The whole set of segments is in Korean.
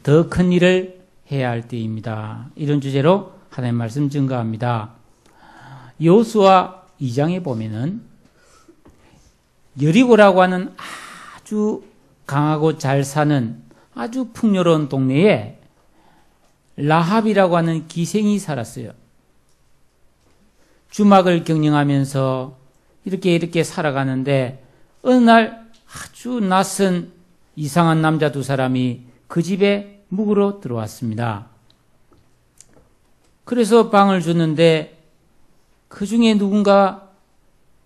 더 큰 일을 해야 할 때입니다. 이런 주제로 하나님의 말씀 증거합니다. 여호수아 2장에 보면은 여리고라고 하는 아주 강하고 잘 사는 아주 풍요로운 동네에 라합이라고 하는 기생이 살았어요. 주막을 경영하면서 이렇게 살아가는데 어느 날 아주 낯선 이상한 남자 두 사람이 그 집에 묵으러 들어왔습니다. 그래서 방을 줬는데 그 중에 누군가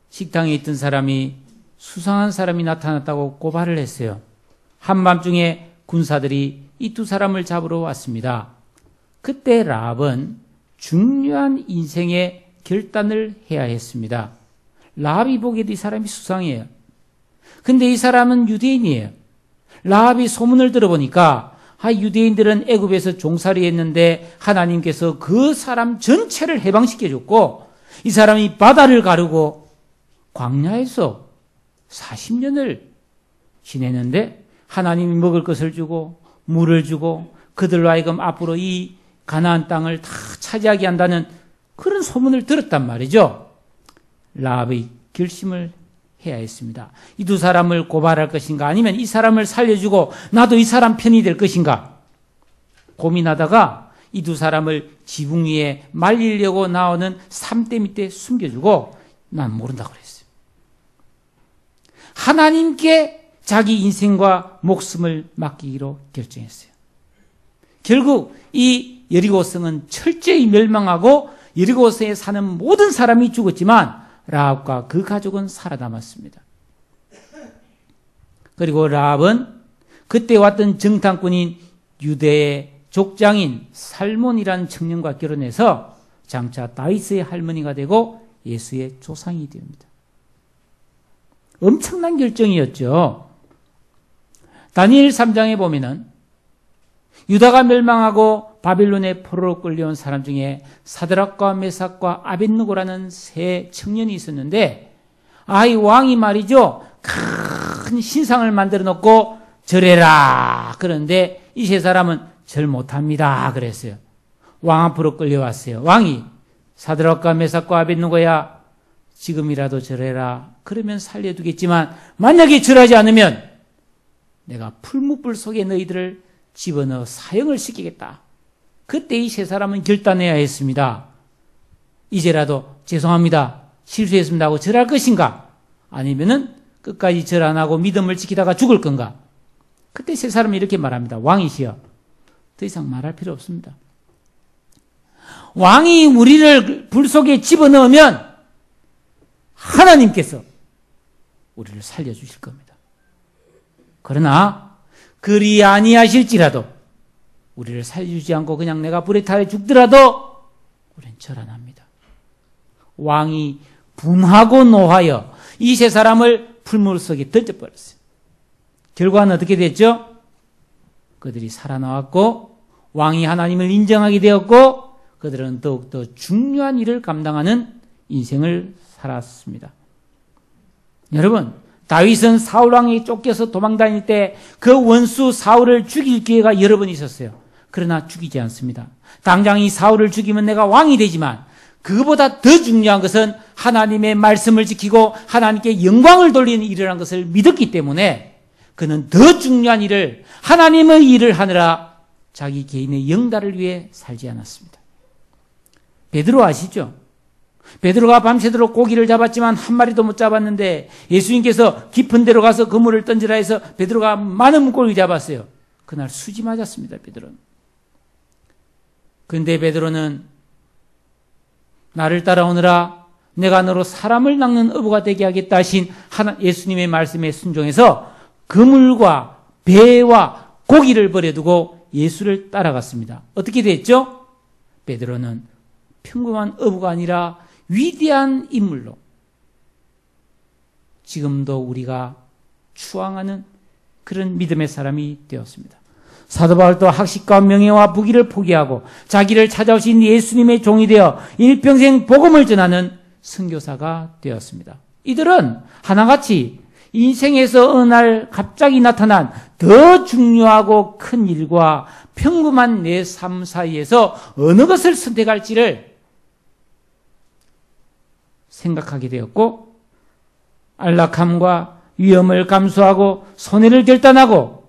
식당에 있던 사람이 수상한 사람이 나타났다고 고발을 했어요. 한밤중에 군사들이 이 두 사람을 잡으러 왔습니다. 그때 라합은 중요한 인생의 결단을 해야 했습니다. 라합이 보기에도 이 사람이 수상해요. 근데 이 사람은 유대인이에요. 라합이 소문을 들어보니까 유대인들은 애굽에서 종살이 했는데 하나님께서 그 사람 전체를 해방시켜줬고 이 사람이 바다를 가르고 광야에서 40년을 지내는데 하나님이 먹을 것을 주고 물을 주고 그들로 하여금 앞으로 이 가나안 땅을 다 차지하게 한다는 그런 소문을 들었단 말이죠. 라합의 결심을 해야 했습니다. 이 두 사람을 고발할 것인가 아니면 이 사람을 살려주고 나도 이 사람 편이 될 것인가 고민하다가 이 두 사람을 지붕 위에 말리려고 나오는 삼대 밑에 숨겨주고 난 모른다고 그랬어요. 하나님께 자기 인생과 목숨을 맡기기로 결정했어요. 결국 이 여리고성은 철저히 멸망하고 여리고성에 사는 모든 사람이 죽었지만 라합과 그 가족은 살아남았습니다. 그리고 라합은 그때 왔던 정탐꾼인 유대의 족장인 살몬이라는 청년과 결혼해서 장차 다윗의 할머니가 되고 예수의 조상이 됩니다. 엄청난 결정이었죠. 다니엘 3장에 보면은 유다가 멸망하고 바빌론에 포로로 끌려온 사람 중에 사드락과 메삭과 아벳느고라는 세 청년이 있었는데 이 왕이 말이죠. 큰 신상을 만들어 놓고 절해라. 그런데 이 세 사람은 절 못합니다. 그랬어요. 왕 앞으로 끌려왔어요. 왕이 사드락과 메삭과 아벳느고야 지금이라도 절해라. 그러면 살려두겠지만 만약에 절하지 않으면 내가 풀무불 속에 너희들을 집어넣어 사형을 시키겠다. 그때 이 세 사람은 결단해야 했습니다. 이제라도 죄송합니다. 실수했습니다 하고 절할 것인가? 아니면은 끝까지 절 안 하고 믿음을 지키다가 죽을 건가? 그때 세 사람이 이렇게 말합니다. 왕이시여, 더 이상 말할 필요 없습니다. 왕이 우리를 불 속에 집어넣으면 하나님께서 우리를 살려주실 겁니다. 그러나 그리 아니하실지라도 우리를 살려주지 않고 그냥 내가 불에 타려 죽더라도 우리는 절 안 합니다. 왕이 분하고 노하여 이 세 사람을 풀물 속에 던져버렸어요. 결과는 어떻게 됐죠? 그들이 살아나왔고 왕이 하나님을 인정하게 되었고 그들은 더욱더 중요한 일을 감당하는 인생을 살았습니다. 여러분, 다윗은 사울왕이 쫓겨서 도망다닐 때 그 원수 사울을 죽일 기회가 여러 번 있었어요. 그러나 죽이지 않습니다. 당장 이 사울을 죽이면 내가 왕이 되지만 그거보다 더 중요한 것은 하나님의 말씀을 지키고 하나님께 영광을 돌리는 일이라는 것을 믿었기 때문에 그는 더 중요한 일을 하나님의 일을 하느라 자기 개인의 영달을 위해 살지 않았습니다. 베드로 아시죠? 베드로가 밤새도록 고기를 잡았지만 한 마리도 못 잡았는데 예수님께서 깊은 데로 가서 그물을 던지라 해서 베드로가 많은 물고기 잡았어요. 그날 수지 맞았습니다. 베드로는. 그런데 베드로는 나를 따라오느라 내가 너로 사람을 낚는 어부가 되게 하겠다 하신 예수님의 말씀에 순종해서 그물과 배와 고기를 버려두고 예수를 따라갔습니다. 어떻게 됐죠? 베드로는 평범한 어부가 아니라 위대한 인물로 지금도 우리가 추앙하는 그런 믿음의 사람이 되었습니다. 사도 바울도 학식과 명예와 부귀를 포기하고 자기를 찾아오신 예수님의 종이 되어 일평생 복음을 전하는 선교사가 되었습니다. 이들은 하나같이 인생에서 어느 날 갑자기 나타난 더 중요하고 큰 일과 평범한 내 삶 사이에서 어느 것을 선택할지를 생각하게 되었고, 안락함과 위험을 감수하고 손해를 결단하고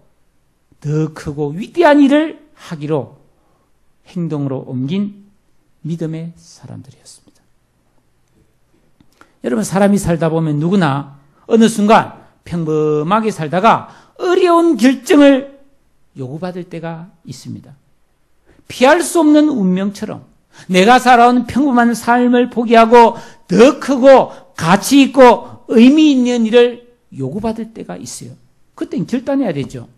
더 크고 위대한 일을 하기로 행동으로 옮긴 믿음의 사람들이었습니다. 여러분, 사람이 살다 보면 누구나 어느 순간 평범하게 살다가 어려운 결정을 요구받을 때가 있습니다. 피할 수 없는 운명처럼 내가 살아온 평범한 삶을 포기하고 더 크고 가치 있고 의미 있는 일을 요구받을 때가 있어요. 그땐 결단해야 되죠.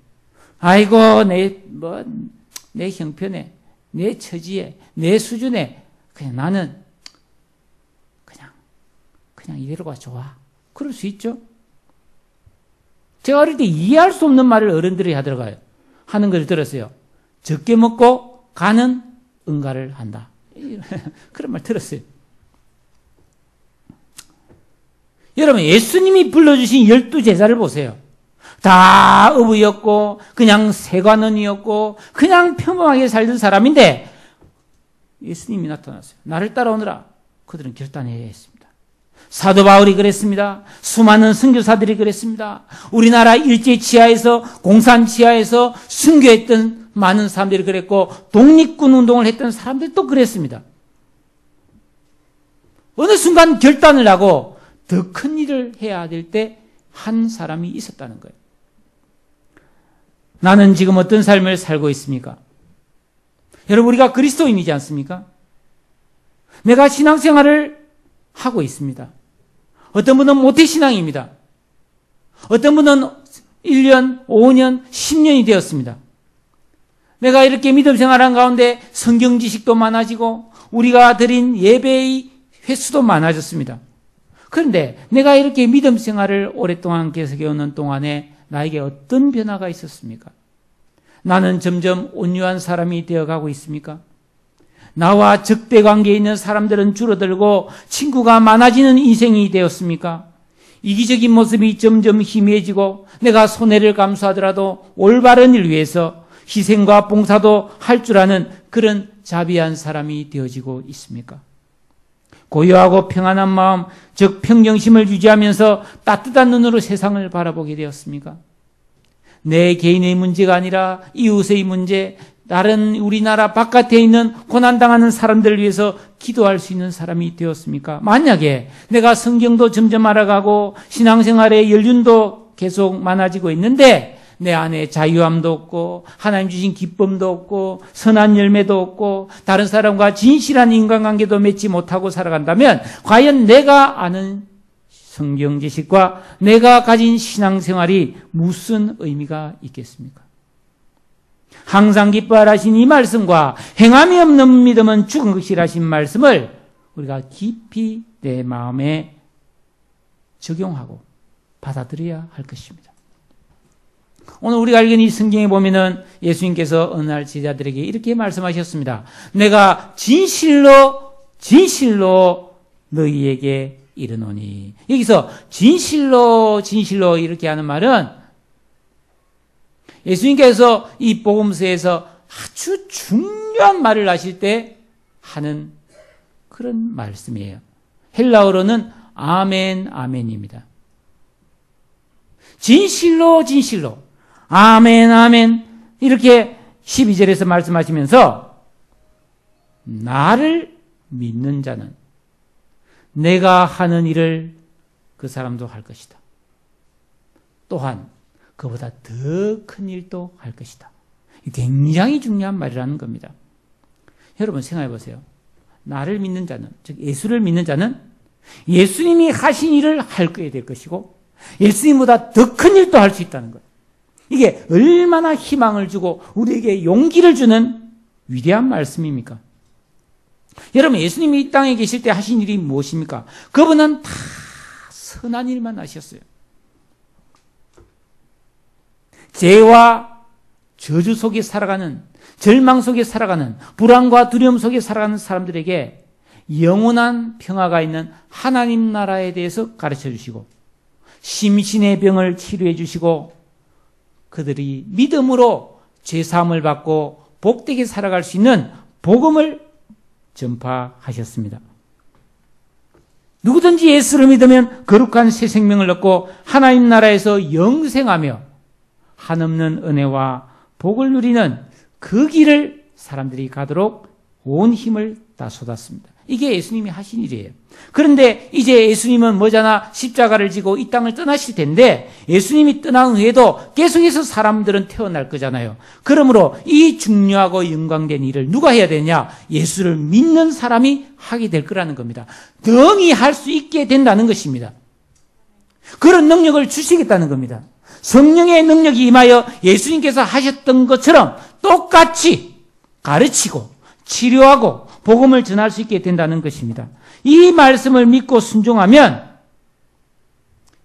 아이고, 내 형편에, 내 처지에, 내 수준에 그냥 나는 그냥 이대로가 좋아. 그럴 수 있죠. 제가 어릴 때 이해할 수 없는 말을 어른들이 하는 걸 들었어요. 적게 먹고 가는 응가를 한다. 그런 말 들었어요. 여러분, 예수님이 불러주신 12제자를 보세요. 다 어부였고 그냥 세관원이었고 그냥 평범하게 살던 사람인데 예수님이 나타났어요. 나를 따라오느라. 그들은 결단해야 했습니다. 사도 바울이 그랬습니다. 수많은 선교사들이 그랬습니다. 우리나라 일제 치하에서 공산 치하에서 순교했던 많은 사람들이 그랬고 독립군 운동을 했던 사람들도 그랬습니다. 어느 순간 결단을 하고 더 큰 일을 해야 될 때 한 사람이 있었다는 거예요. 나는 지금 어떤 삶을 살고 있습니까? 여러분, 우리가 그리스도인이지 않습니까? 내가 신앙생활을 하고 있습니다. 어떤 분은 모태신앙입니다. 어떤 분은 1년, 5년, 10년이 되었습니다. 내가 이렇게 믿음 생활한 가운데 성경 지식도 많아지고 우리가 드린 예배의 횟수도 많아졌습니다. 그런데 내가 이렇게 믿음 생활을 오랫동안 계속해오는 동안에 나에게 어떤 변화가 있었습니까? 나는 점점 온유한 사람이 되어가고 있습니까? 나와 적대 관계에 있는 사람들은 줄어들고 친구가 많아지는 인생이 되었습니까? 이기적인 모습이 점점 희미해지고 내가 손해를 감수하더라도 올바른 일 위해서 희생과 봉사도 할 줄 아는 그런 자비한 사람이 되어지고 있습니까? 고요하고 평안한 마음, 즉 평정심을 유지하면서 따뜻한 눈으로 세상을 바라보게 되었습니까? 내 개인의 문제가 아니라 이웃의 문제, 다른 우리나라 바깥에 있는 고난당하는 사람들을 위해서 기도할 수 있는 사람이 되었습니까? 만약에 내가 성경도 점점 알아가고 신앙생활의 연륜도 계속 많아지고 있는데 내 안에 자유함도 없고 하나님 주신 기쁨도 없고 선한 열매도 없고 다른 사람과 진실한 인간관계도 맺지 못하고 살아간다면 과연 내가 아는 성경 지식과 내가 가진 신앙생활이 무슨 의미가 있겠습니까? 항상 기뻐하라신 이 말씀과 행함이 없는 믿음은 죽은 것이라신 말씀을 우리가 깊이 내 마음에 적용하고 받아들여야 할 것입니다. 오늘 우리가 읽은 이 성경에 보면은 예수님께서 어느 날 제자들에게 이렇게 말씀하셨습니다. 내가 진실로 너희에게 이르노니. 여기서 진실로 이렇게 하는 말은 예수님께서 이 복음서에서 아주 중요한 말을 하실 때 하는 그런 말씀이에요. 헬라어로는 아멘, 아멘입니다. 진실로 아멘, 아멘 이렇게 12절에서 말씀하시면서 나를 믿는 자는 내가 하는 일을 그 사람도 할 것이다. 또한 그보다 더 큰 일도 할 것이다. 굉장히 중요한 말이라는 겁니다. 여러분 생각해 보세요. 나를 믿는 자는, 즉 예수를 믿는 자는 예수님이 하신 일을 할 거야 될 것이고 예수님보다 더 큰 일도 할 수 있다는 거예요. 이게 얼마나 희망을 주고 우리에게 용기를 주는 위대한 말씀입니까? 여러분, 예수님이 이 땅에 계실 때 하신 일이 무엇입니까? 그분은 다 선한 일만 하셨어요. 죄와 저주 속에 살아가는, 절망 속에 살아가는, 불안과 두려움 속에 살아가는 사람들에게 영원한 평화가 있는 하나님 나라에 대해서 가르쳐 주시고 심신의 병을 치료해 주시고 그들이 믿음으로 죄사함을 받고 복되게 살아갈 수 있는 복음을 전파하셨습니다. 누구든지 예수를 믿으면 거룩한 새 생명을 얻고 하나님 나라에서 영생하며 한없는 은혜와 복을 누리는 그 길을 사람들이 가도록 온 힘을 다 쏟았습니다. 이게 예수님이 하신 일이에요. 그런데 이제 예수님은 뭐잖아, 십자가를 지고 이 땅을 떠나실 텐데 예수님이 떠난 후에도 계속해서 사람들은 태어날 거잖아요. 그러므로 이 중요하고 영광된 일을 누가 해야 되냐? 예수를 믿는 사람이 하게 될 거라는 겁니다. 능히 할 수 있게 된다는 것입니다. 그런 능력을 주시겠다는 겁니다. 성령의 능력이 임하여 예수님께서 하셨던 것처럼 똑같이 가르치고 치료하고 복음을 전할 수 있게 된다는 것입니다. 이 말씀을 믿고 순종하면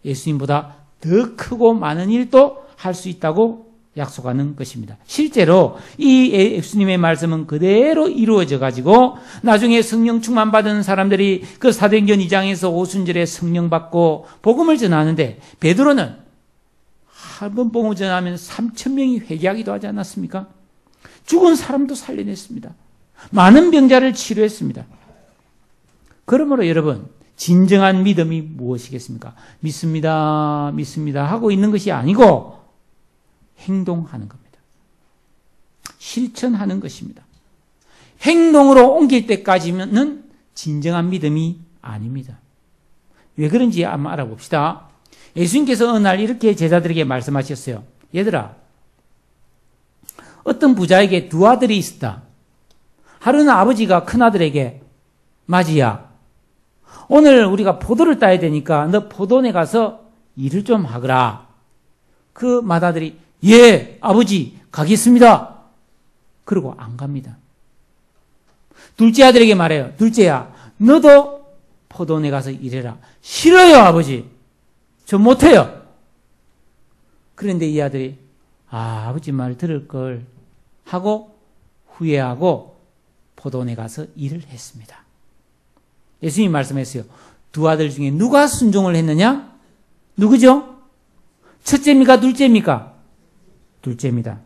예수님보다 더 크고 많은 일도 할 수 있다고 약속하는 것입니다. 실제로 이 예수님의 말씀은 그대로 이루어져 가지고 나중에 성령 충만 받은 사람들이 그 사도행전 2장에서 오순절에 성령 받고 복음을 전하는데 베드로는 한 번 복음을 전하면 3,000명이 회개하기도 하지 않았습니까? 죽은 사람도 살려냈습니다. 많은 병자를 치료했습니다. 그러므로 여러분, 진정한 믿음이 무엇이겠습니까? 믿습니다, 믿습니다 하고 있는 것이 아니고 행동하는 겁니다. 실천하는 것입니다. 행동으로 옮길 때까지는 진정한 믿음이 아닙니다. 왜 그런지 한번 알아봅시다. 예수님께서 어느 날 이렇게 제자들에게 말씀하셨어요. 얘들아, 어떤 부자에게 두 아들이 있었다. 하루는 아버지가 큰아들에게 마지야, 오늘 우리가 포도를 따야 되니까 너 포도원에 가서 일을 좀 하거라. 그 맏아들이 예, 아버지 가겠습니다. 그러고 안 갑니다. 둘째 아들에게 말해요. 둘째야, 너도 포도원에 가서 일해라. 싫어요, 아버지. 저 못해요. 그런데 이 아들이 아버지 말 들을 걸 하고 후회하고 포도원에 가서 일을 했습니다. 예수님이 말씀했어요. 두 아들 중에 누가 순종을 했느냐? 누구죠? 첫째입니까? 둘째입니까? 둘째입니다.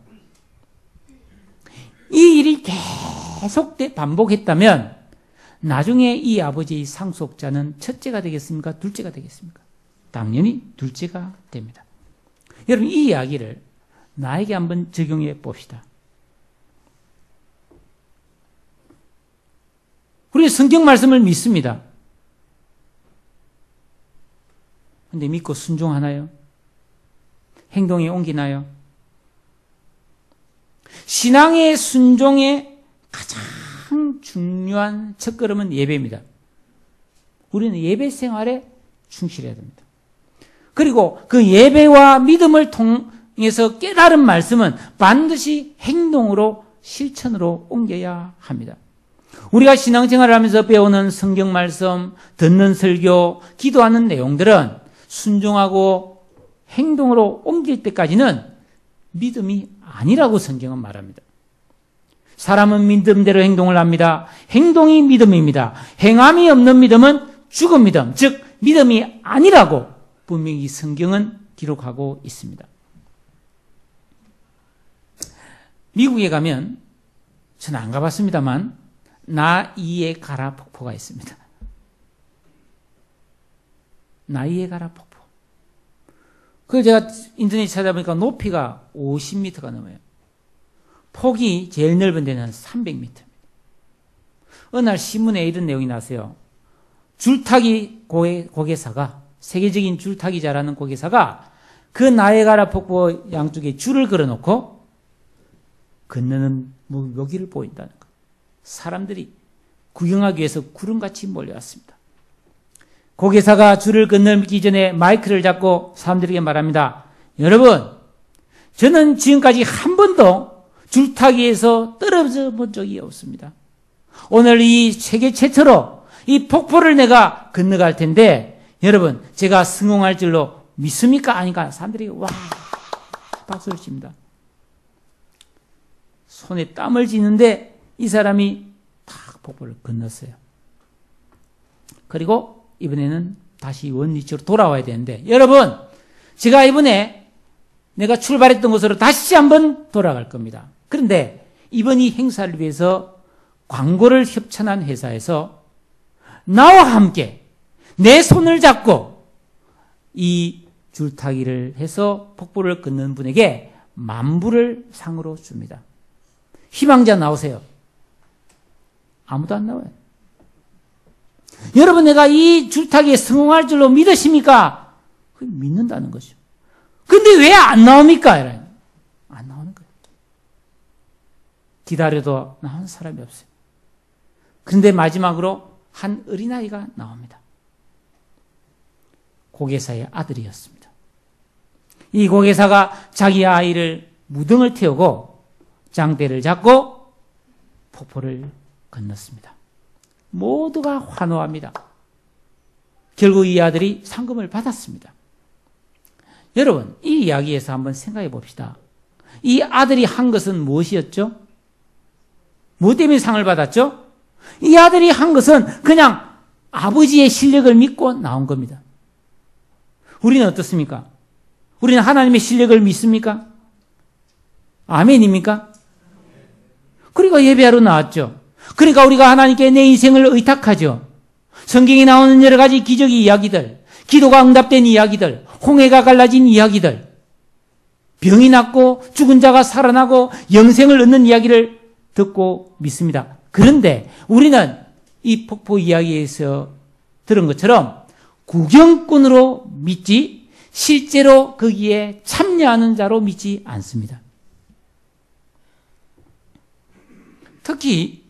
이 일이 계속 반복했다면 나중에 이 아버지의 상속자는 첫째가 되겠습니까? 둘째가 되겠습니까? 당연히 둘째가 됩니다. 여러분, 이 이야기를 나에게 한번 적용해 봅시다. 우리 성경 말씀을 믿습니다. 그런데 믿고 순종하나요? 행동에 옮기나요? 신앙의 순종의 가장 중요한 첫걸음은 예배입니다. 우리는 예배 생활에 충실해야 됩니다. 그리고 그 예배와 믿음을 통해서 깨달은 말씀은 반드시 행동으로 실천으로 옮겨야 합니다. 우리가 신앙생활을 하면서 배우는 성경 말씀, 듣는 설교, 기도하는 내용들은 순종하고 행동으로 옮길 때까지는 믿음이 아니라고 성경은 말합니다. 사람은 믿음대로 행동을 합니다. 행동이 믿음입니다. 행함이 없는 믿음은 죽은 믿음, 즉 믿음이 아니라고 분명히 성경은 기록하고 있습니다. 미국에 가면 저는 안 가봤습니다만 나이아가라 폭포가 있습니다. 나이아가라 폭포. 그걸 제가 인터넷에 찾아보니까 높이가 50m가 넘어요. 폭이 제일 넓은 데는 300m입니다. 어느 날 신문에 이런 내용이 나왔어요. 줄타기 고개사가, 세계적인 줄타기 잘하는 고개사가 그 나이아가라 폭포 양쪽에 줄을 걸어놓고 건너는 묘기를 보인다는 것. 사람들이 구경하기 위해서 구름같이 몰려왔습니다. 고개사가 줄을 건너기 전에 마이크를 잡고 사람들에게 말합니다. 여러분, 저는 지금까지 한 번도 줄타기에서 떨어져 본 적이 없습니다. 오늘 이 세계 최초로 이 폭포를 내가 건너갈 텐데 여러분, 제가 성공할 줄로 믿습니까? 아닌가? 사람들이 와 박수를 칩니다. 손에 땀을 쥐는데 이 사람이 탁 폭포를 건넜어요. 그리고 이번에는 다시 원위치로 돌아와야 되는데 여러분, 제가 이번에 내가 출발했던 곳으로 다시 한번 돌아갈 겁니다. 그런데 이번 이 행사를 위해서 광고를 협찬한 회사에서 나와 함께 내 손을 잡고 이 줄타기를 해서 폭포를 끊는 분에게 만불을 상으로 줍니다. 희망자 나오세요. 아무도 안 나와요. 여러분, 내가 이 줄타기에 성공할 줄로 믿으십니까? 믿는다는 거죠. 근데 왜 안 나옵니까? 안 나오는 거예요. 기다려도 나오는 사람이 없어요. 그런데 마지막으로 한 어린아이가 나옵니다. 고개사의 아들이었습니다. 이 고개사가 자기 아이를 무등을 태우고 장대를 잡고 폭포를 건넜습니다. 모두가 환호합니다. 결국 이 아들이 상금을 받았습니다. 여러분, 이 이야기에서 한번 생각해 봅시다. 이 아들이 한 것은 무엇이었죠? 무엇 때문에 상을 받았죠? 이 아들이 한 것은 그냥 아버지의 실력을 믿고 나온 겁니다. 우리는 어떻습니까? 우리는 하나님의 실력을 믿습니까? 아멘입니까? 그러니까 예배하러 나왔죠. 그러니까 우리가 하나님께 내 인생을 의탁하죠. 성경에 나오는 여러 가지 기적의 이야기들, 기도가 응답된 이야기들, 홍해가 갈라진 이야기들, 병이 낫고 죽은 자가 살아나고 영생을 얻는 이야기를 듣고 믿습니다. 그런데 우리는 이 폭포 이야기에서 들은 것처럼 구경꾼으로 믿지 실제로 거기에 참여하는 자로 믿지 않습니다. 특히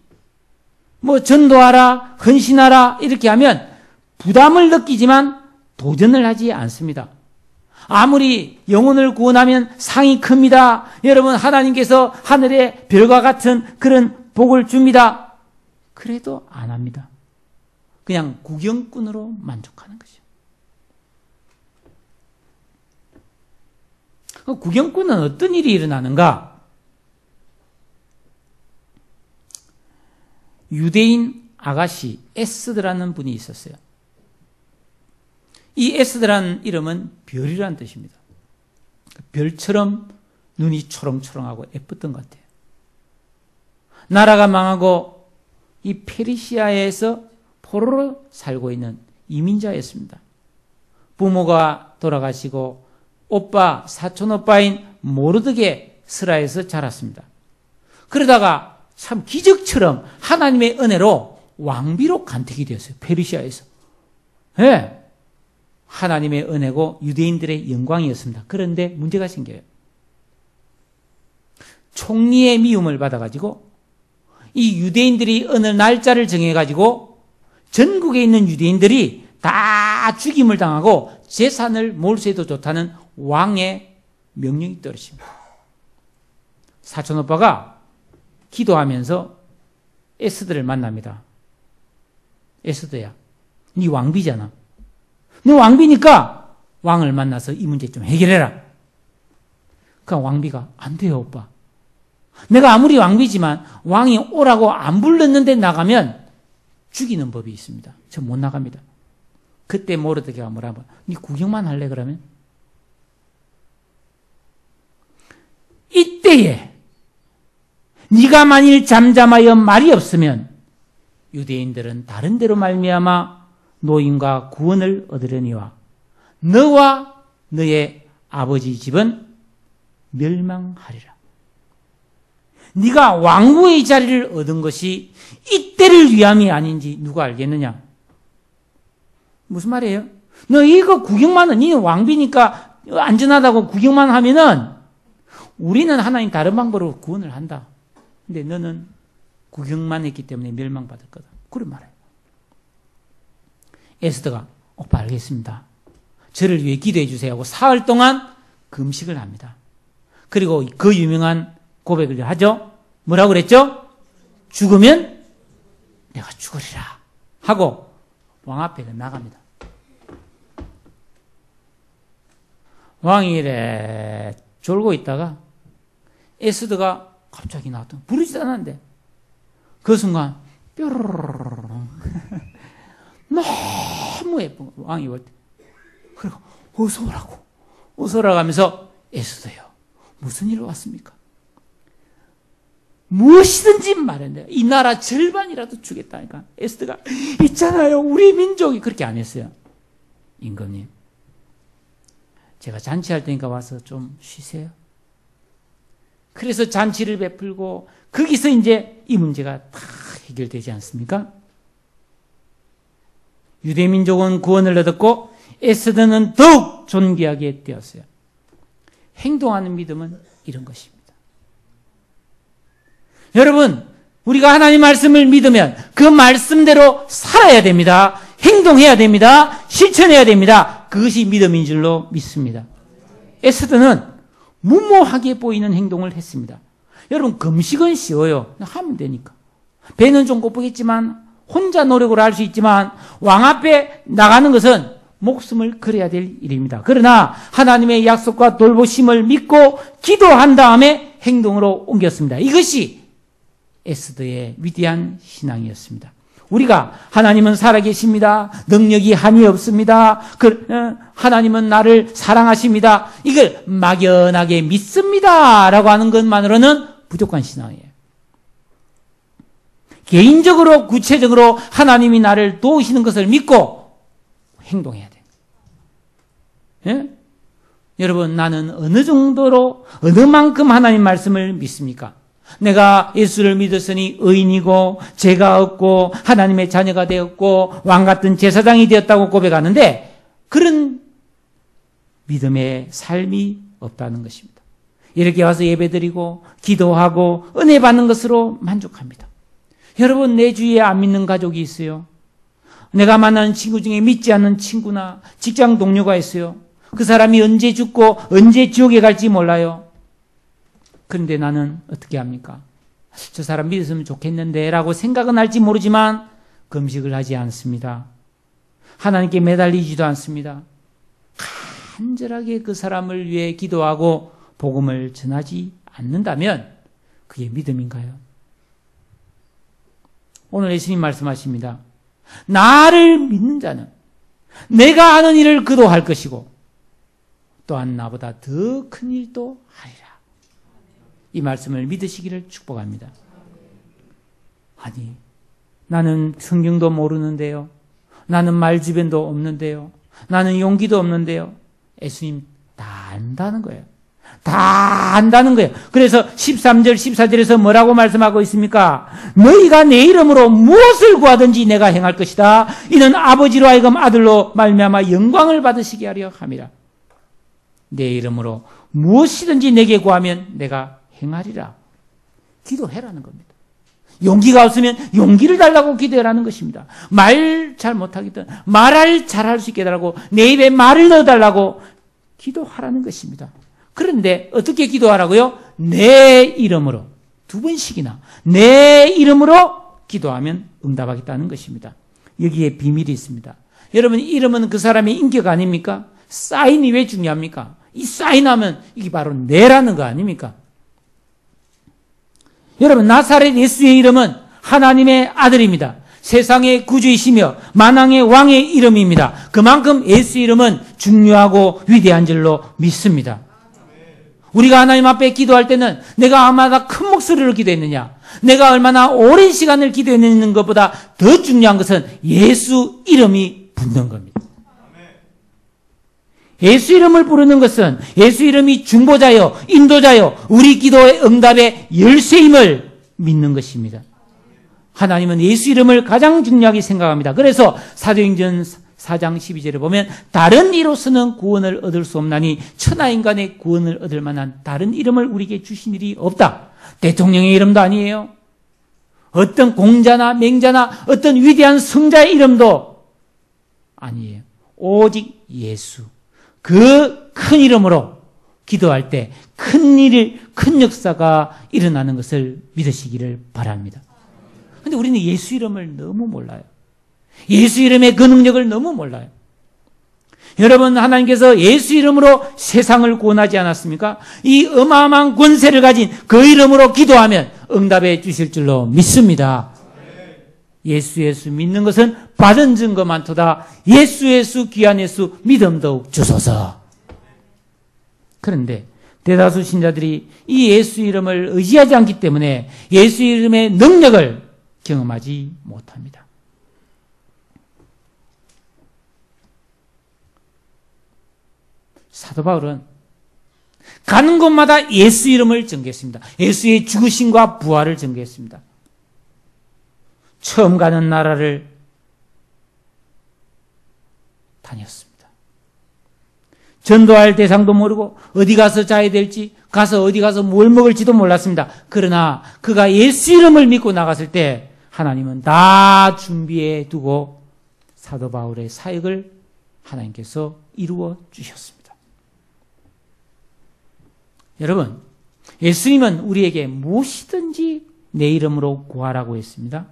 전도하라, 헌신하라 이렇게 하면 부담을 느끼지만 도전을 하지 않습니다. 아무리 영혼을 구원하면 상이 큽니다. 여러분, 하나님께서 하늘의 별과 같은 그런 복을 줍니다. 그래도 안 합니다. 그냥 구경꾼으로 만족하는 거죠. 구경꾼은 어떤 일이 일어나는가? 유대인 아가씨 에스더라는 분이 있었어요. 이 에스더라는 이름은 별이라는 뜻입니다. 별처럼 눈이 초롱초롱하고 예뻤던 것 같아요. 나라가 망하고 이 페르시아에서 포로로 살고 있는 이민자였습니다. 부모가 돌아가시고 오빠, 사촌 오빠인 모르드게 스라에서 자랐습니다. 그러다가 참 기적처럼 하나님의 은혜로 왕비로 간택이 되었어요. 페르시아에서. 네. 하나님의 은혜고 유대인들의 영광이었습니다. 그런데 문제가 생겨요. 총리의 미움을 받아가지고 이 유대인들이 어느 날짜를 정해가지고 전국에 있는 유대인들이 다 죽임을 당하고 재산을 몰수해도 좋다는 왕의 명령이 떨어집니다. 사촌오빠가 기도하면서 에스더를 만납니다. 에스더야, 네 왕비잖아. 너 왕비니까 왕을 만나서 이 문제 좀 해결해라. 그 왕비가 안 돼요, 오빠. 내가 아무리 왕비지만 왕이 오라고 안 불렀는데 나가면 죽이는 법이 있습니다. 저 못 나갑니다. 그때 모르드게가 뭐라고, 네 구경만 할래 그러면? 이때에 네가 만일 잠잠하여 말이 없으면 유대인들은 다른 데로 말미암아 노임과 구원을 얻으려니와 너와 너의 아버지 집은 멸망하리라. 네가 왕후의 자리를 얻은 것이 이때를 위함이 아닌지 누가 알겠느냐? 무슨 말이에요? 너 이거 구경만 해. 너는 왕비니까 안전하다고 구경만 하면은 우리는 하나님 다른 방법으로 구원을 한다. 근데 너는 구경만 했기 때문에 멸망받을 거다. 그런 말이에요. 에스더가 오빠 알겠습니다. 저를 위해 기도해 주세요 하고 사흘 동안 금식을 합니다. 그리고 그 유명한 고백을 하죠. 뭐라고 그랬죠? 죽으면 내가 죽으리라 하고 왕 앞에 나갑니다. 왕이 이래 졸고 있다가 에스더가 갑자기 나왔던 부르지도 않았는데 그 순간 뾰로로로로 너무 예쁜 거 왕이 볼 때. 그리고 어서 오라고 어서 오라고 하면서 에스더요 무슨 일로 왔습니까? 무엇이든지 말했는데 이 나라 절반이라도 주겠다니까. 에스더가 있잖아요. 우리 민족이 그렇게 안 했어요. 임금님, 제가 잔치할 테니까 와서 좀 쉬세요. 그래서 잔치를 베풀고 거기서 이제 이 문제가 다 해결되지 않습니까? 유대민족은 구원을 얻었고 에스더는 더욱 존귀하게 되었어요. 행동하는 믿음은 이런 것입니다. 여러분, 우리가 하나님 말씀을 믿으면 그 말씀대로 살아야 됩니다. 행동해야 됩니다. 실천해야 됩니다. 그것이 믿음인 줄로 믿습니다. 에스더는 무모하게 보이는 행동을 했습니다. 여러분, 금식은 쉬워요. 하면 되니까. 배는 좀 고프겠지만 혼자 노력으로 할 수 있지만 왕 앞에 나가는 것은 목숨을 걸어야 될 일입니다. 그러나 하나님의 약속과 돌보심을 믿고 기도한 다음에 행동으로 옮겼습니다. 이것이 에스더의 위대한 신앙이었습니다. 우리가 하나님은 살아계십니다. 능력이 한이 없습니다. 하나님은 나를 사랑하십니다. 이걸 막연하게 믿습니다 라고 하는 것만으로는 부족한 신앙이에요. 개인적으로 구체적으로 하나님이 나를 도우시는 것을 믿고 행동해야 돼요. 예? 여러분, 나는 어느 정도로 어느 만큼 하나님 말씀을 믿습니까? 내가 예수를 믿었으니 의인이고 죄가 없고 하나님의 자녀가 되었고 왕같은 제사장이 되었다고 고백하는데 그런 믿음의 삶이 없다는 것입니다. 이렇게 와서 예배드리고 기도하고 은혜 받는 것으로 만족합니다. 여러분, 내 주위에 안 믿는 가족이 있어요. 내가 만나는 친구 중에 믿지 않는 친구나 직장 동료가 있어요. 그 사람이 언제 죽고 언제 지옥에 갈지 몰라요. 그런데 나는 어떻게 합니까? 저 사람 믿었으면 좋겠는데 라고 생각은 할지 모르지만 금식을 하지 않습니다. 하나님께 매달리지도 않습니다. 간절하게 그 사람을 위해 기도하고 복음을 전하지 않는다면 그게 믿음인가요? 오늘 예수님 말씀하십니다. 나를 믿는 자는 내가 하는 일을 그도 할 것이고 또한 나보다 더 큰 일도 하리라. 이 말씀을 믿으시기를 축복합니다. 아니, 나는 성경도 모르는데요. 나는 말 주변도 없는데요. 나는 용기도 없는데요. 예수님 다 안다는 거예요. 다 안다는 거예요. 그래서 13절, 14절에서 뭐라고 말씀하고 있습니까? 너희가 내 이름으로 무엇을 구하든지 내가 행할 것이다. 이는 아버지로 하여금 아들로 말미암아 영광을 받으시게 하려 함이라. 내 이름으로 무엇이든지 내게 구하면 내가 행하리라. 기도해라는 겁니다. 용기가 없으면 용기를 달라고 기도해라는 것입니다. 말 잘 못하겠다. 말을 잘할 수 있게 해달라고 내 입에 말을 넣어달라고 기도하라는 것입니다. 그런데 어떻게 기도하라고요? 내 이름으로 2번씩이나 내 이름으로 기도하면 응답하겠다는 것입니다. 여기에 비밀이 있습니다. 여러분, 이름은 그 사람의 인격 아닙니까? 사인이 왜 중요합니까? 이 사인하면 이게 바로 내라는 거 아닙니까? 여러분, 나사렛 예수의 이름은 하나님의 아들입니다. 세상의 구주이시며 만왕의 왕의 이름입니다. 그만큼 예수 이름은 중요하고 위대한 줄로 믿습니다. 우리가 하나님 앞에 기도할 때는 내가 얼마나 큰 목소리로 기도했느냐, 내가 얼마나 오랜 시간을 기도했는 것보다 더 중요한 것은 예수 이름이 붙는 겁니다. 예수 이름을 부르는 것은 예수 이름이 중보자요, 인도자요, 우리 기도의 응답의 열쇠임을 믿는 것입니다. 하나님은 예수 이름을 가장 중요하게 생각합니다. 그래서 사도행전 4장 12절에 보면 다른 이로서는 구원을 얻을 수 없나니 천하 인간의 구원을 얻을 만한 다른 이름을 우리에게 주신 일이 없다. 대통령의 이름도 아니에요. 어떤 공자나 맹자나 어떤 위대한 성자의 이름도 아니에요. 오직 예수. 그 큰 이름으로 기도할 때 큰 일, 큰 역사가 일어나는 것을 믿으시기를 바랍니다. 그런데 우리는 예수 이름을 너무 몰라요. 예수 이름의 그 능력을 너무 몰라요. 여러분, 하나님께서 예수 이름으로 세상을 구원하지 않았습니까? 이 어마어마한 권세를 가진 그 이름으로 기도하면 응답해 주실 줄로 믿습니다. 예수 믿는 것은 받은 증거 많도다. 예수 귀한 예수 믿음 더욱 주소서. 그런데 대다수 신자들이 이 예수 이름을 의지하지 않기 때문에 예수 이름의 능력을 경험하지 못합니다. 사도 바울은 가는 곳마다 예수 이름을 전개했습니다. 예수의 죽으심과 부활을 전개했습니다. 처음 가는 나라를 다녔습니다. 전도할 대상도 모르고 어디 가서 자야 될지, 어디 가서 뭘 먹을지도 몰랐습니다. 그러나 그가 예수 이름을 믿고 나갔을 때 하나님은 다 준비해 두고 사도 바울의 사역을 하나님께서 이루어 주셨습니다. 여러분, 예수님은 우리에게 무엇이든지 내 이름으로 구하라고 했습니다.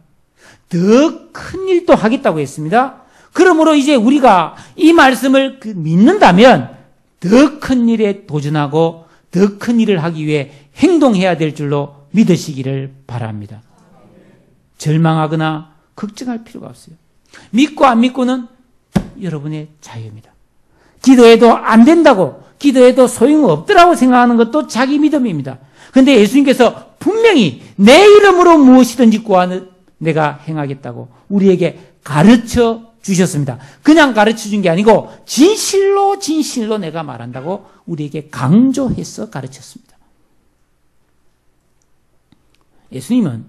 더 큰 일도 하겠다고 했습니다. 그러므로 이제 우리가 이 말씀을 믿는다면 더 큰 일에 도전하고 더 큰 일을 하기 위해 행동해야 될 줄로 믿으시기를 바랍니다. 절망하거나 걱정할 필요가 없어요. 믿고 안 믿고는 여러분의 자유입니다. 기도해도 안 된다고, 기도해도 소용없더라고 생각하는 것도 자기 믿음입니다. 그런데 예수님께서 분명히 내 이름으로 무엇이든지 구하는 내가 행하겠다고 우리에게 가르쳐 주셨습니다. 그냥 가르쳐 준 게 아니고 진실로 내가 말한다고 우리에게 강조해서 가르쳤습니다. 예수님은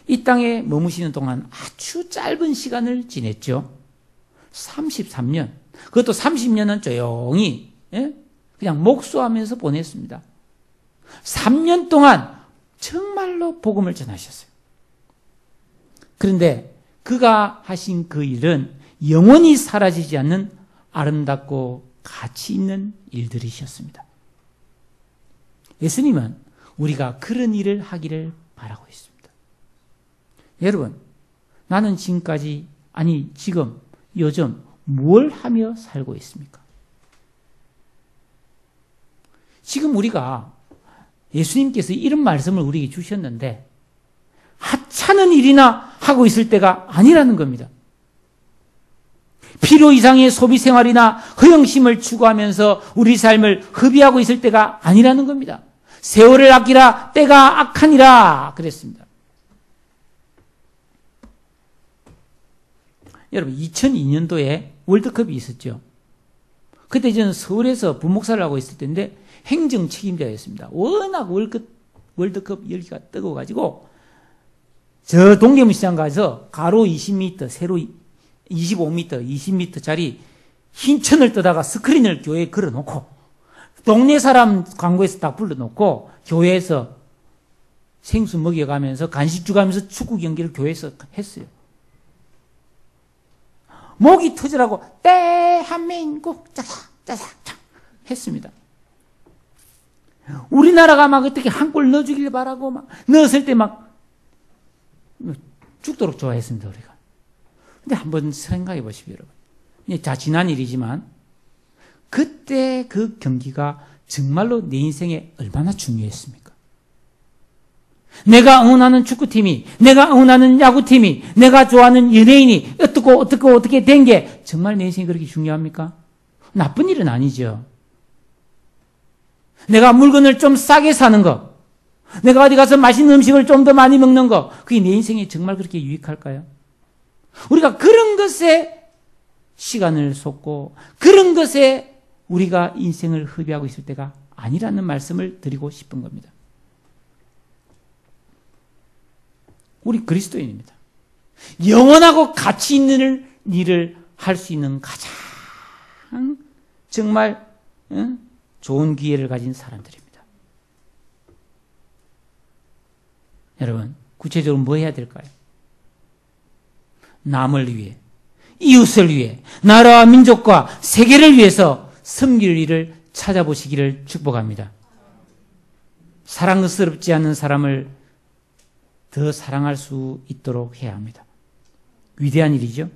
이 땅에 머무시는 동안 아주 짧은 시간을 지냈죠. 33년. 그것도 30년은 조용히 그냥 목수하면서 보냈습니다. 3년 동안 정말로 복음을 전하셨어요. 그런데 그가 하신 그 일은 영원히 사라지지 않는 아름답고 가치 있는 일들이셨습니다. 예수님은 우리가 그런 일을 하기를 바라고 있습니다. 여러분, 나는 지금까지, 지금, 요즘 뭘 하며 살고 있습니까? 지금 우리가 예수님께서 이런 말씀을 우리에게 주셨는데 하찮은 일이나 하고 있을 때가 아니라는 겁니다. 필요 이상의 소비 생활이나 허영심을 추구하면서 우리 삶을 허비하고 있을 때가 아니라는 겁니다. 세월을 아끼라 때가 악하니라 그랬습니다. 여러분, 2002년도에 월드컵이 있었죠. 그때 저는 서울에서 부목사를 하고 있을 때인데 행정 책임자였습니다. 워낙 월드컵 열기가 뜨거워가지고 저 동대문시장 가서 가로 20m, 세로 25m, 20m짜리 흰 천을 떠다가 스크린을 교회에 걸어놓고 동네 사람 광고에서 다 불러놓고 교회에서 생수 먹여가면서 간식 주가면서 축구 경기를 교회에서 했어요. 목이 터지라고 대한민국 짜삭 했습니다. 우리나라가 막 어떻게 한 골 넣어주길 바라고 막 넣었을 때 막 죽도록 좋아했습니다, 우리가. 근데 한번 생각해 보십시오, 여러분. 지난 일이지만 그때 그 경기가 정말로 내 인생에 얼마나 중요했습니까? 내가 응원하는 축구팀이, 내가 응원하는 야구팀이, 내가 좋아하는 연예인이 어떻게 된 게 정말 내 인생이 그렇게 중요합니까? 나쁜 일은 아니죠. 내가 물건을 좀 싸게 사는 거, 내가 어디 가서 맛있는 음식을 좀 더 많이 먹는 거, 그게 내 인생에 정말 그렇게 유익할까요? 우리가 그런 것에 시간을 쏟고 그런 것에 우리가 인생을 허비하고 있을 때가 아니라는 말씀을 드리고 싶은 겁니다. 우리 그리스도인입니다. 영원하고 가치 있는 일을 할 수 있는 가장 정말 좋은 기회를 가진 사람들입니다. 여러분, 구체적으로 뭐 해야 될까요? 남을 위해, 이웃을 위해, 나라와 민족과 세계를 위해서 섬길 일을 찾아보시기를 축복합니다. 사랑스럽지 않은 사람을 더 사랑할 수 있도록 해야 합니다. 위대한 일이죠.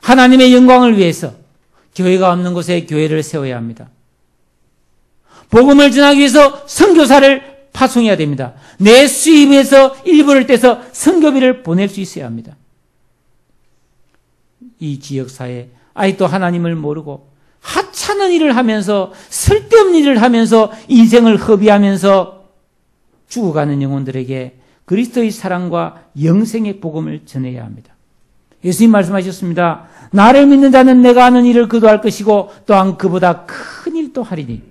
하나님의 영광을 위해서 교회가 없는 곳에 교회를 세워야 합니다. 복음을 전하기 위해서 선교사를 파송해야 됩니다. 내 수입에서 일부를 떼서 선교비를 보낼 수 있어야 합니다. 이 지역사회 아직도 하나님을 모르고 하찮은 일을 하면서 쓸데없는 일을 하면서 인생을 허비하면서 죽어가는 영혼들에게 그리스도의 사랑과 영생의 복음을 전해야 합니다. 예수님 말씀하셨습니다. 나를 믿는 자는 내가 하는 일을 그도 할 것이고 또한 그보다 큰 일도 하리니.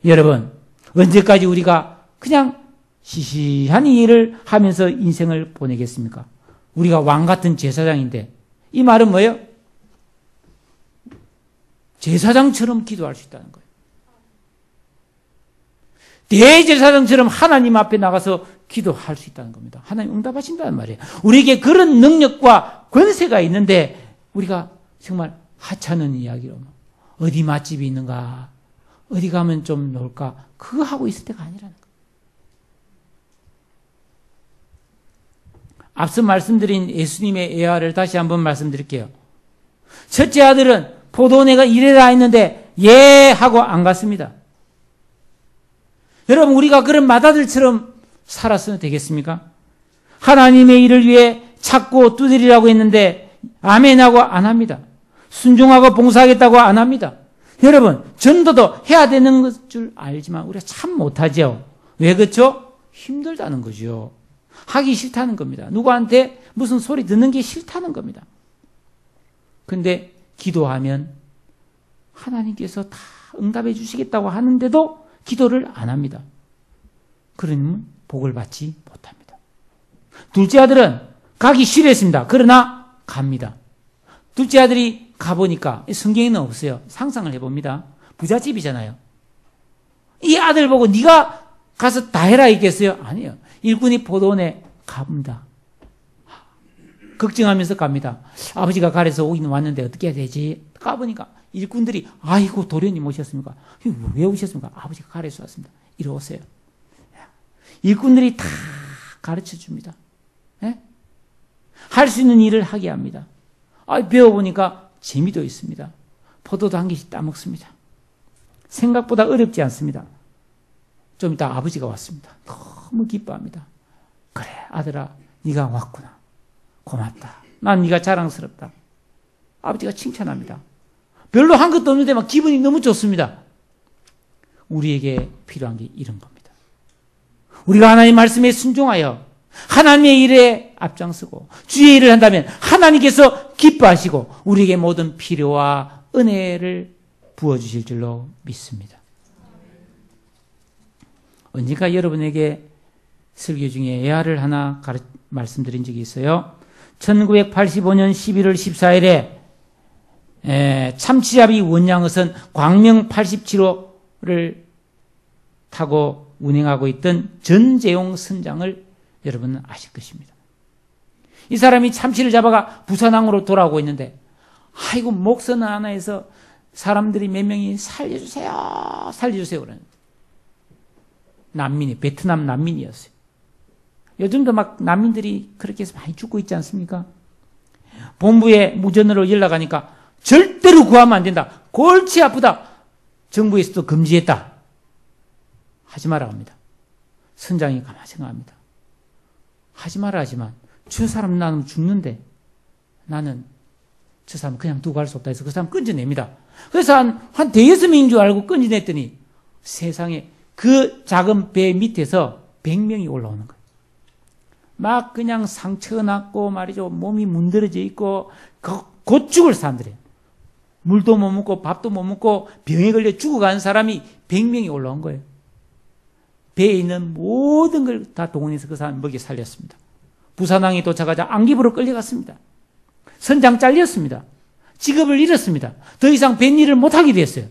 여러분, 언제까지 우리가 그냥 시시한 일을 하면서 인생을 보내겠습니까? 우리가 왕 같은 제사장인데 이 말은 뭐예요? 제사장처럼 기도할 수 있다는 거예요. 대제사장처럼 하나님 앞에 나가서 기도할 수 있다는 겁니다. 하나님 응답하신다는 말이에요. 우리에게 그런 능력과 권세가 있는데 우리가 정말 하찮은 이야기로 어디 맛집이 있는가, 어디 가면 좀 놀까, 그거 하고 있을 때가 아니라는 거예요. 앞서 말씀드린 예수님의 예화를 다시 한번 말씀드릴게요. 첫째 아들은 포도원에가 이래라 했는데 예 하고 안 갔습니다. 여러분, 우리가 그런 맏아들처럼 살았으면 되겠습니까? 하나님의 일을 위해 찾고 두드리라고 했는데 아멘하고 안 합니다. 순종하고 봉사하겠다고 안 합니다. 여러분, 전도도 해야 되는 줄 알지만 우리가 참 못하죠. 왜 그렇죠? 힘들다는 거죠. 하기 싫다는 겁니다. 누구한테 무슨 소리 듣는 게 싫다는 겁니다. 근데 기도하면 하나님께서 다 응답해 주시겠다고 하는데도 기도를 안 합니다. 그러면 복을 받지 못합니다. 둘째 아들은 가기 싫어했습니다. 그러나 갑니다. 둘째 아들이 가보니까 성경에는 없어요. 상상을 해봅니다. 부잣집이잖아요. 이 아들 보고 네가 가서 다 해라 했겠어요? 아니에요. 일꾼이 포도원에 갑니다. 걱정하면서 갑니다. 아버지가 가래서 오긴 왔는데 어떻게 해야 되지? 가보니까 일꾼들이 아이고 도련님 오셨습니까? 왜 오셨습니까? 아버지가 가래서 왔습니다. 이리 오세요. 일꾼들이 다 가르쳐 줍니다. 네? 할 수 있는 일을 하게 합니다. 배워보니까 재미도 있습니다. 포도도 한 개씩 따먹습니다. 생각보다 어렵지 않습니다. 좀 이따 아버지가 왔습니다. 너무 기뻐합니다. 그래 아들아 네가 왔구나. 고맙다. 난 네가 자랑스럽다. 아버지가 칭찬합니다. 별로 한 것도 없는데 막 기분이 너무 좋습니다. 우리에게 필요한 게 이런 겁니다. 우리가 하나님 말씀에 순종하여 하나님의 일에 앞장서고 주의 일을 한다면 하나님께서 기뻐하시고 우리에게 모든 필요와 은혜를 부어주실 줄로 믿습니다. 언젠가 여러분에게 설교 중에 예화를 하나 말씀드린 적이 있어요. 1985년 11월 14일에 참치잡이 원양어선 광명 87호를 타고 운행하고 있던 전재용 선장을 여러분은 아실 것입니다. 이 사람이 참치를 잡아가 부산항으로 돌아오고 있는데 아이고 목선 하나에서 사람들이 몇 명이 살려주세요 살려주세요 그러는 난민이 베트남 난민이었어요. 요즘도 막 난민들이 그렇게 해서 많이 죽고 있지 않습니까? 본부에 무전으로 연락하니까 절대로 구하면 안 된다. 골치 아프다. 정부에서도 금지했다. 하지 마라 합니다. 선장이 가만히 생각합니다. 하지 마라 하지만 저 사람 나는 죽는데 나는 저 사람 그냥 두고 갈 수 없다 해서 그 사람 끊어냅니다. 그래서 한 대여섯 명인 줄 알고 끊어냈더니 세상에 그 작은 배 밑에서 100명이 올라오는 거예요. 막 그냥 상처 났고 말이죠. 몸이 문드러져 있고 곧 죽을 사람들이에요. 물도 못 먹고 밥도 못 먹고 병에 걸려 죽어가는 사람이 100명이 올라온 거예요. 배에 있는 모든 걸 다 동원해서 그 사람 먹여 살렸습니다. 부산항에 도착하자 안기부로 끌려갔습니다. 선장 잘렸습니다. 직업을 잃었습니다. 더 이상 뱃일을 못하게 됐어요.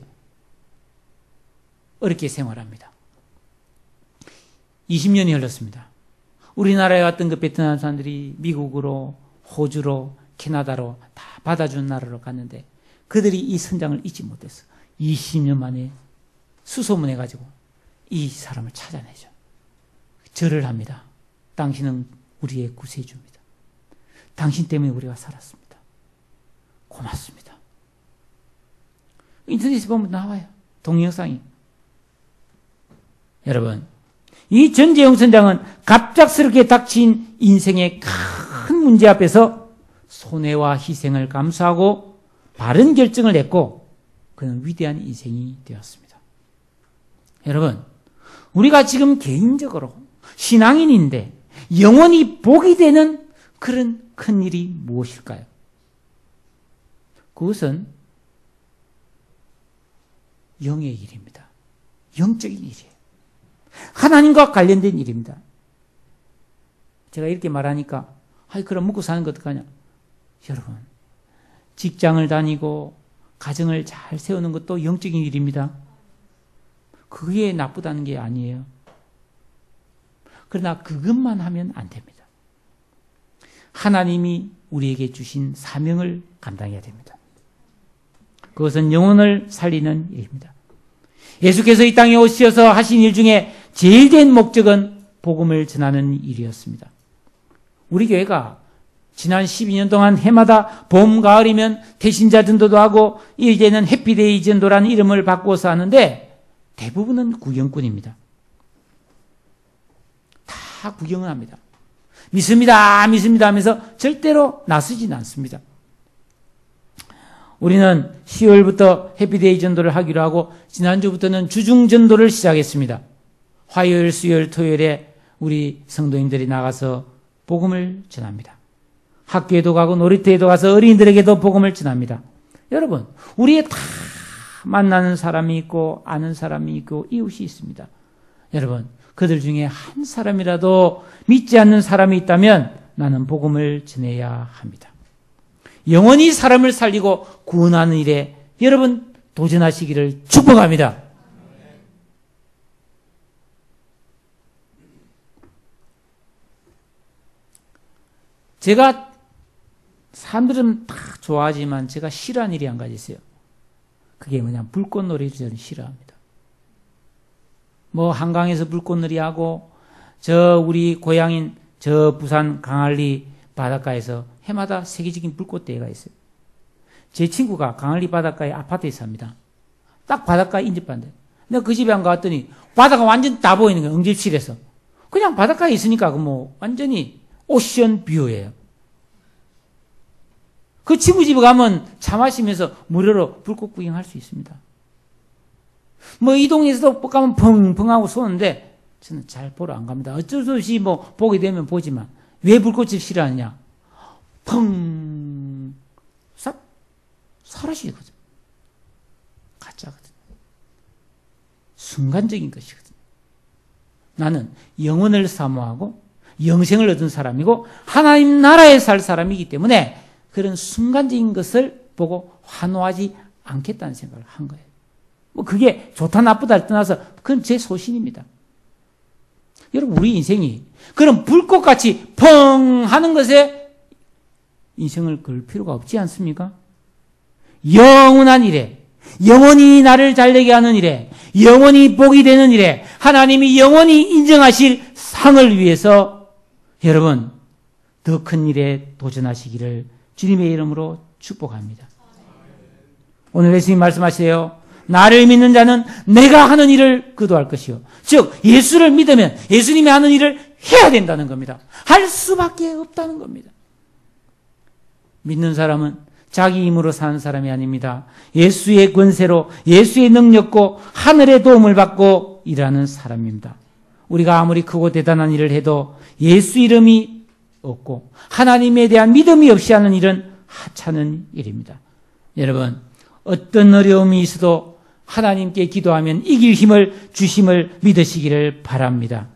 어렵게 생활합니다. 20년이 흘렀습니다. 우리나라에 왔던 그 베트남 사람들이 미국으로, 호주로, 캐나다로 다 받아준 나라로 갔는데 그들이 이 선장을 잊지 못했어. 20년 만에 수소문해가지고 이 사람을 찾아내죠. 절을 합니다. 당신은 우리의 구세주입니다. 당신 때문에 우리가 살았습니다. 고맙습니다. 인터넷에 보면 나와요. 동영상이. 여러분, 이 전재용 선장은 갑작스럽게 닥친 인생의 큰 문제 앞에서 손해와 희생을 감수하고 바른 결정을 했고 그는 위대한 인생이 되었습니다. 여러분, 우리가 지금 개인적으로 신앙인인데 영원히 복이 되는 그런 큰 일이 무엇일까요? 그것은 영의 일입니다. 영적인 일이에요. 하나님과 관련된 일입니다. 제가 이렇게 말하니까 그럼 먹고 사는 거 어떡하냐? 여러분, 직장을 다니고 가정을 잘 세우는 것도 영적인 일입니다. 그게 나쁘다는 게 아니에요. 그러나 그것만 하면 안 됩니다. 하나님이 우리에게 주신 사명을 감당해야 됩니다. 그것은 영혼을 살리는 일입니다. 예수께서 이 땅에 오셔서 하신 일 중에 제일 된 목적은 복음을 전하는 일이었습니다. 우리 교회가 지난 12년 동안 해마다 봄, 가을이면 태신자 전도도 하고 이제는 해피데이 전도라는 이름을 바꿔서 하는데 대부분은 구경꾼입니다. 다 구경을 합니다. 믿습니다 하면서 절대로 나서지는 않습니다. 우리는 10월부터 해피데이 전도를 하기로 하고 지난주부터는 주중 전도를 시작했습니다. 화요일, 수요일, 토요일에 우리 성도님들이 나가서 복음을 전합니다. 학교에도 가고 놀이터에도 가서 어린이들에게도 복음을 전합니다. 여러분, 우리의 다 만나는 사람이 있고 아는 사람이 있고 이웃이 있습니다. 여러분, 그들 중에 한 사람이라도 믿지 않는 사람이 있다면 나는 복음을 전해야 합니다. 영원히 사람을 살리고 구원하는 일에 여러분 도전하시기를 축복합니다. 제가 사람들은 다 좋아하지만 제가 싫어하는 일이 한 가지 있어요. 그게 뭐냐면 불꽃놀이를 저는 싫어합니다. 한강에서 불꽃놀이하고 우리 고향인 부산 강안리 바닷가에서 해마다 세계적인 불꽃대회가 있어요. 제 친구가 강안리 바닷가에 아파트에 삽니다. 딱 바닷가에 인접한데 내가 그 집에 안 가봤더니 바다가 완전 다 보이는 거예요. 응집실에서. 그냥 바닷가에 있으니까 완전히 오션 뷰예요. 그 친구 집에 가면 차 마시면서 무료로 불꽃 구경할 수 있습니다. 이 동네에서도 가면 펑펑하고 쏘는데 저는 잘 보러 안 갑니다. 어쩔 수 없이 보게 되면 보지만 왜 불꽃을 싫어하느냐? 펑 싹 사라지거든요. 가짜거든요. 순간적인 것이거든요. 나는 영혼을 사모하고 영생을 얻은 사람이고 하나님 나라에 살 사람이기 때문에 그런 순간적인 것을 보고 환호하지 않겠다는 생각을 한 거예요. 그게 좋다 나쁘다를 떠나서 그건 제 소신입니다. 여러분, 우리 인생이 그런 불꽃같이 펑 하는 것에 인생을 걸 필요가 없지 않습니까? 영원한 일에, 영원히 나를 잘되게 하는 일에, 영원히 복이 되는 일에, 하나님이 영원히 인정하실 상을 위해서 여러분 더 큰 일에 도전하시기를 주님의 이름으로 축복합니다. 오늘 예수님 말씀하세요. 나를 믿는 자는 내가 하는 일을 그도 할 것이요. 즉 예수를 믿으면 예수님이 하는 일을 해야 된다는 겁니다. 할 수밖에 없다는 겁니다. 믿는 사람은 자기 힘으로 사는 사람이 아닙니다. 예수의 권세로 예수의 능력과 하늘의 도움을 받고 일하는 사람입니다. 우리가 아무리 크고 대단한 일을 해도 예수 이름이 없고 하나님에 대한 믿음이 없이 하는 일은 하찮은 일입니다. 여러분, 어떤 어려움이 있어도 하나님께 기도하면 이길 힘을 주심을 믿으시기를 바랍니다.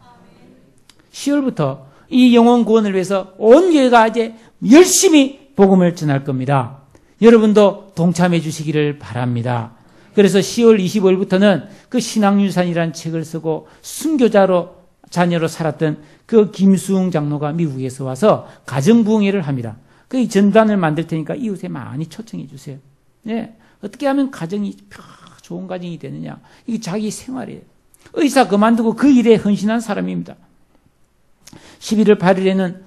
10월부터 이 영혼 구원을 위해서 온 교회가 이제 열심히 복음을 전할 겁니다. 여러분도 동참해 주시기를 바랍니다. 그래서 10월 25일부터는 그 신앙유산이라는 책을 쓰고 순교자로 자녀로 살았던 그 김수웅 장로가 미국에서 와서 가정부흥회를 합니다. 그 전단을 만들 테니까 이웃에 많이 초청해 주세요. 네. 어떻게 하면 가정이 좋은 가정이 되느냐. 이게 자기 생활이에요. 의사 그만두고 그 일에 헌신한 사람입니다. 11월 8일에는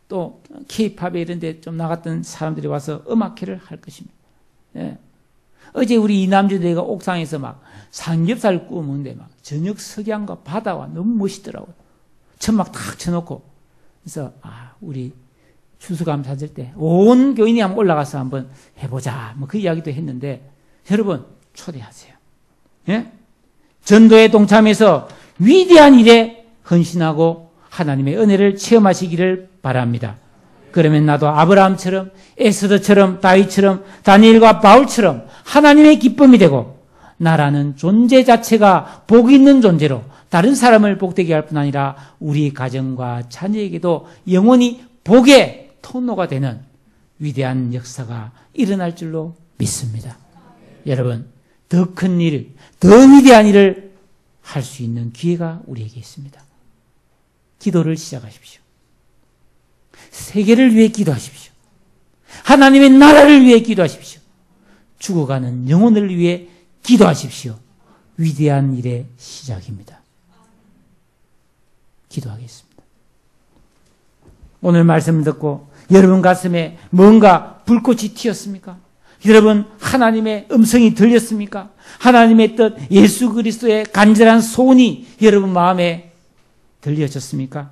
또 K-팝에 이런 데 좀 나갔던 사람들이 와서 음악회를 할 것입니다. 예. 어제 우리 이남주대가 옥상에서 막 삼겹살 구워 먹는데 막 저녁 석양과 바다와 너무 멋있더라고요. 천막 탁 쳐놓고. 그래서 우리 추수감사절 때 온 교인이 한번 올라가서 한번 해보자. 그 이야기도 했는데 여러분 초대하세요. 예? 전도에 동참해서 위대한 일에 헌신하고 하나님의 은혜를 체험하시기를 바랍니다. 그러면 나도 아브라함처럼, 에스더처럼, 다윗처럼, 다니엘과 바울처럼 하나님의 기쁨이 되고 나라는 존재 자체가 복 있는 존재로 다른 사람을 복되게 할 뿐 아니라 우리 가정과 자녀에게도 영원히 복의 통로가 되는 위대한 역사가 일어날 줄로 믿습니다. 여러분, 더 큰 일, 더 위대한 일을 할 수 있는 기회가 우리에게 있습니다. 기도를 시작하십시오. 세계를 위해 기도하십시오. 하나님의 나라를 위해 기도하십시오. 죽어가는 영혼을 위해 기도하십시오. 위대한 일의 시작입니다. 기도하겠습니다. 오늘 말씀 듣고 여러분 가슴에 뭔가 불꽃이 튀었습니까? 여러분 하나님의 음성이 들렸습니까? 하나님의 뜻, 예수 그리스도의 간절한 소원이 여러분 마음에 들려졌습니까?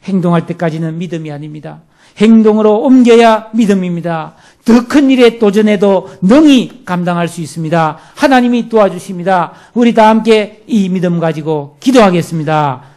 행동할 때까지는 믿음이 아닙니다. 행동으로 옮겨야 믿음입니다. 더 큰 일에 도전해도 능히 감당할 수 있습니다. 하나님이 도와주십니다. 우리 다 함께 이 믿음 가지고 기도하겠습니다.